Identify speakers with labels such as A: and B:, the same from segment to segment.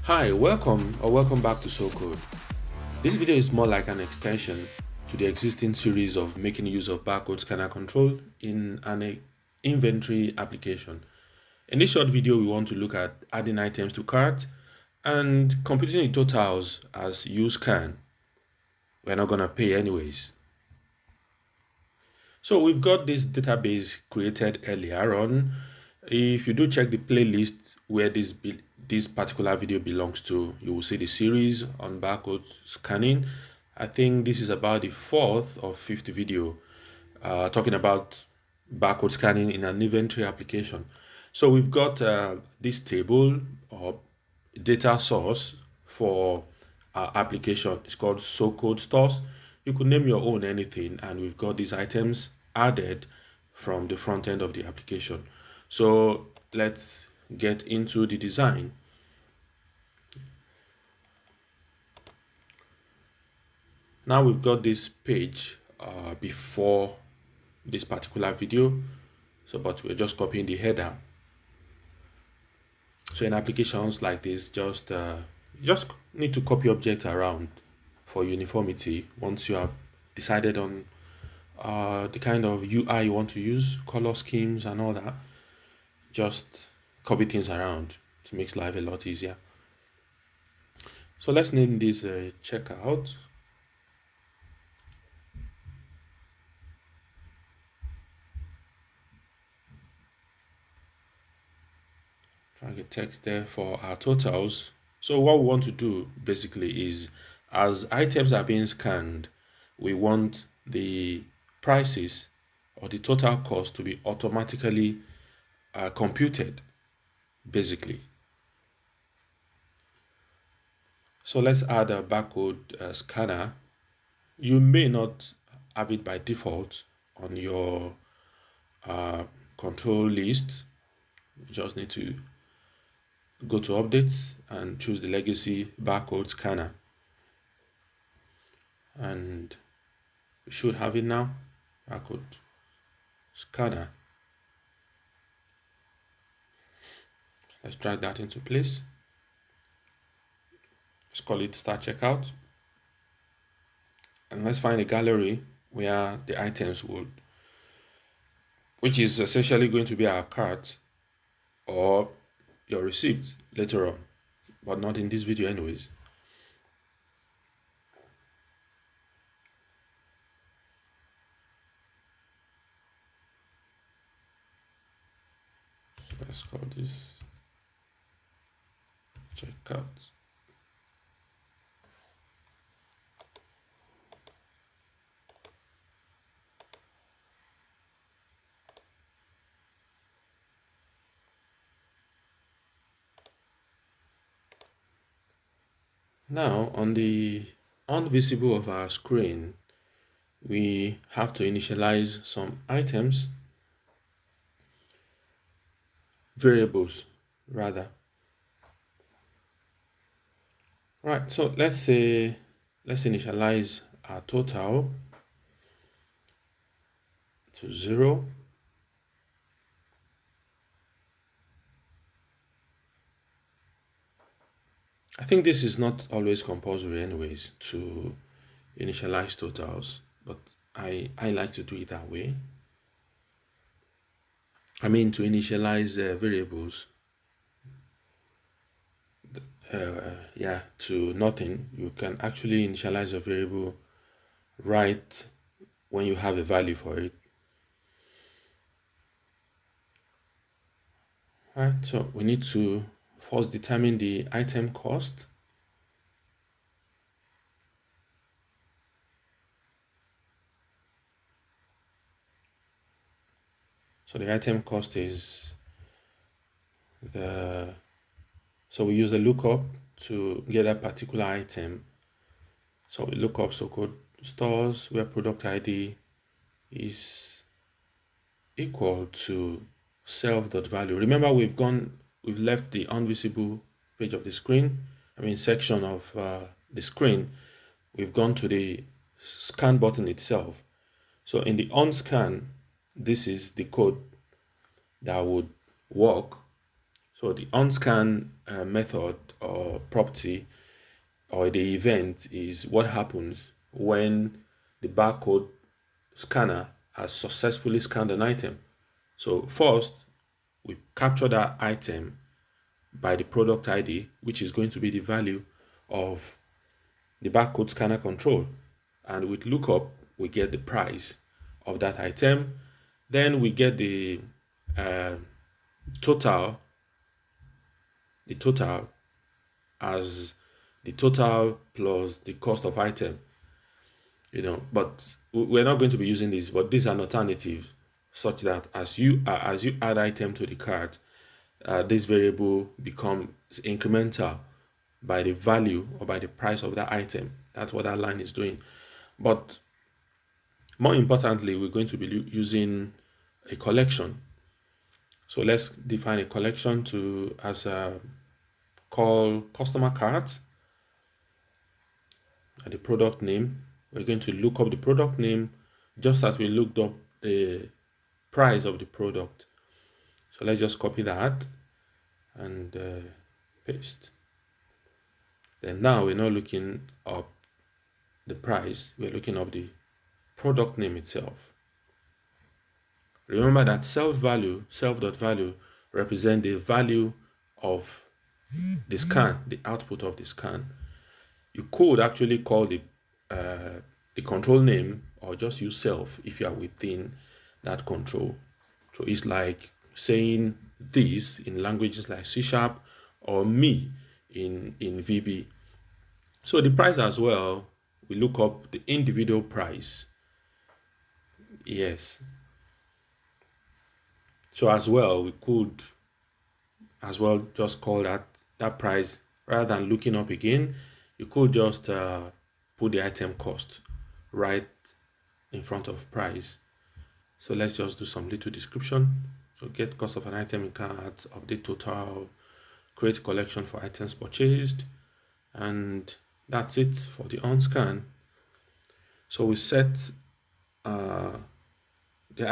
A: Hi, welcome back to SoCode. This video is more like an extension to the existing series of making use of barcode scanner control in an inventory application. In this short video, we want to look at adding items to cart and computing the totals as you scan. We're not gonna pay anyways. So we've got this database created earlier on. If you do check the playlist where this particular video belongs to, you will see the series on barcode scanning. I think this is about the fourth or fifth video talking about barcode scanning in an inventory application. So we've got this table or data source for our application. It's called SoCode stores. You could name your own anything, and we've got these items added from the front end of the application. So let's get into the design. Now we've got this page before this particular video, but we're just copying the header. So in applications like this, just need to copy objects around for uniformity. Once you have decided on the kind of UI you want to use, color schemes and all that, just copy things around to make life a lot easier. So let's name this checkout. Drag a text there for our totals. So what we want to do basically is, as items are being scanned, we want the prices or the total cost to be automatically computed, basically. So let's add a barcode scanner. You may not have it by default on your control list. You just need to go to updates and choose the legacy barcode scanner, and we should have it now. Barcode scanner. Let's drag that into place. Let's call it start checkout, and let's find a gallery where the items would, which is essentially going to be our cart or your receipt later on, but not in this video anyways. So let's call this checkout. Now on the unvisible of our screen, we have to initialize some items, variables rather. Right, so let's initialize our total to 0. I think this is not always compulsory anyways to initialize totals, but I like to do it that way. I mean, to initialize variables to nothing. You can actually initialize a variable right when you have a value for it. Right, so we need to first determine the item cost. So the item cost is so we use the lookup to get a particular item. So we look up SoCode stores where product ID is equal to self.value. Remember, we've left the unvisible page of the screen, section of the screen. We've gone to the scan button itself. So in the on-scan, this is the code that would work. So the on-scan method or property or the event is what happens when the barcode scanner has successfully scanned an item. So first, we capture that item by the product ID, which is going to be the value of the barcode scanner control. And with lookup, we get the price of that item. Then we get uh, total, the total as the total plus the cost of item. But we're not going to be using this, but these are an alternative such that as you add item to the cart, this variable becomes incremental by the value or by the price of that item. That's what that line is doing. But more importantly, we're going to be using a collection. So let's define a collection to as a call customer cards and the product name. We're going to look up the product name just as we looked up the price of the product. So let's just copy that and paste. Then now we're not looking up the price, we're looking up the product name itself. Remember that self.value represent the value of the scan, the output of the scan. You could actually call the control name or just use self if you are within that control. So it's like saying this in languages like C# or me in VB. So the price as well, we look up the individual price. Yes. So as well, we could as well just call that price rather than looking up again. You could just put the item cost right in front of price. So let's just do some little description. So get cost of an item in cart, update total, create collection for items purchased, and that's it for the on scan. So we set the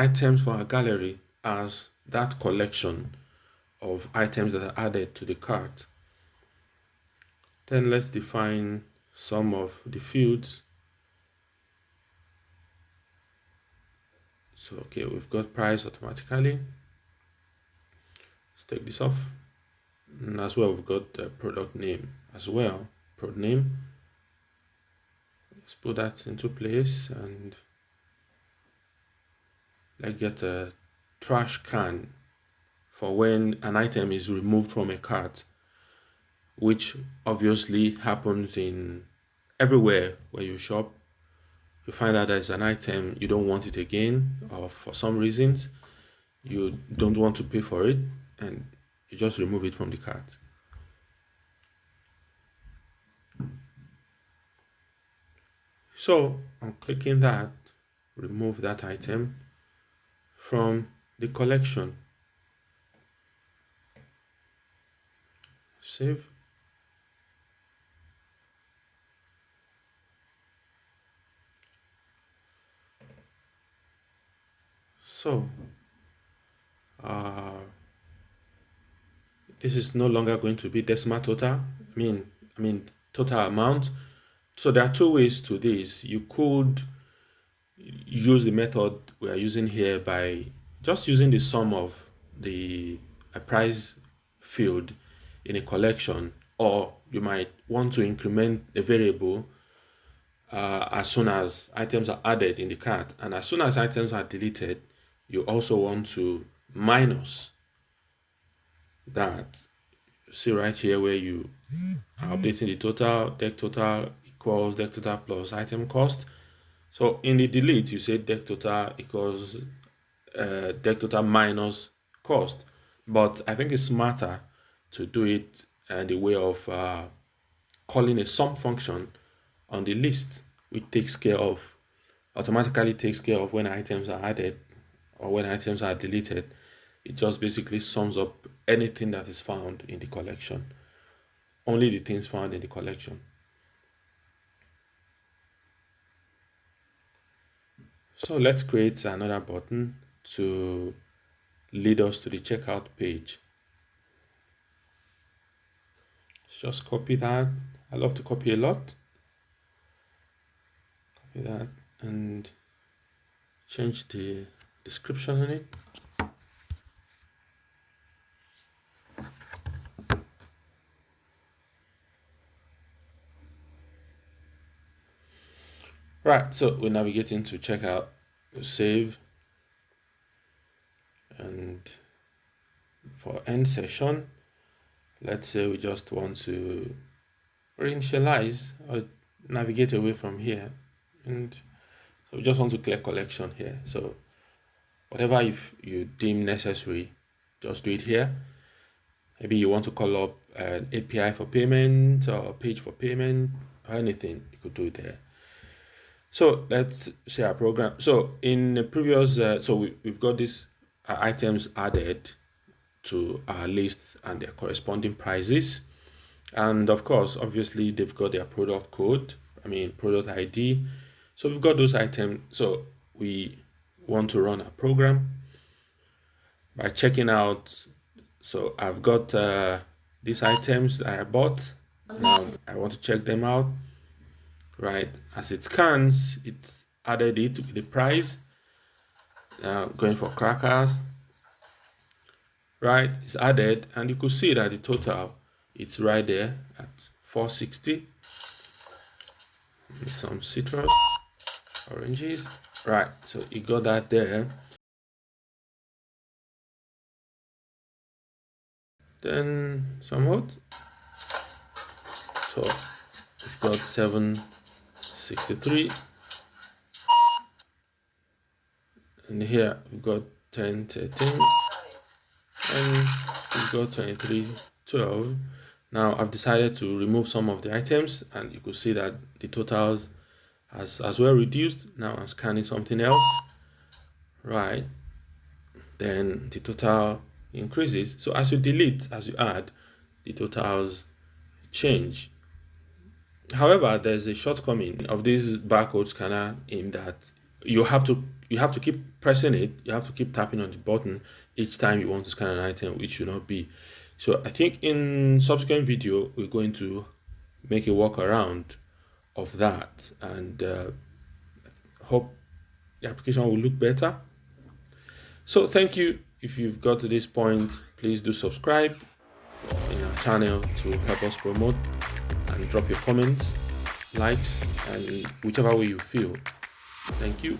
A: items for our gallery as that collection of items that are added to the cart. Then let's define some of the fields. So okay, we've got price automatically. Let's take this off. And as well, we've got the product name as well. Product name. Let's put that into place and let's get a trash can for when an item is removed from a cart, which obviously happens in everywhere where you shop. You find out there's an item, you don't want it again, or for some reasons you don't want to pay for it, and you just remove it from the cart. So I'm clicking that, remove that item from the collection. Save. So this is no longer going to be decimal total. I mean total amount. So there are two ways to this. You could use the method we are using here by just using the sum of the price field in a collection, or you might want to increment the variable as soon as items are added in the cart, and as soon as items are deleted, you also want to minus that. See right here where you are updating the total, deck total equals deck total plus item cost. So in the delete, you say deck total equals deck total minus cost. But I think it's smarter to do it in the way of calling a sum function on the list, which automatically takes care of when items are added or when items are deleted. It just basically sums up anything that is found in the collection, only the things found in the collection. So let's create another button to lead us to the checkout page. just copy that. I love to copy a lot. Copy that and change the description on it. Right, so we navigate into checkout, save, and for end session, let's say we just want to reinitialize or navigate away from here, and so we just want to clear collection here. So whatever if you deem necessary, just do it here. Maybe you want to call up an API for payment or a page for payment or anything, you could do it there. So let's say our program. So in the previous, we've got these items added to our list and their corresponding prices. And of course, obviously, they've got their product code, product ID. So we've got those items. So we want to run a program by checking out. So I've got these items that I bought. Now I want to check them out. Right, as it scans, it's added it with the price. Now going for crackers. Right, it's added, and you could see that the total it's right there at 460. Some citrus, oranges. Right, so you got that there. Then some what? So we've got 763, and here we've got 1013, and we've got 2312. Now I've decided to remove some of the items, and you could see that the totals has as well reduced. Now I'm scanning something else. Right, then the total increases. So as you delete, as you add, the totals change. However, there's a shortcoming of this barcode scanner in that you have to keep pressing it. You have to keep tapping on the button each time you want to scan an item, which should not be. So I think in subsequent video we're going to make a workaround of that, and hope the application will look better. So thank you. If you've got to this point, please do subscribe in our channel to help us promote, and drop your comments, likes, and whichever way you feel. Thank you.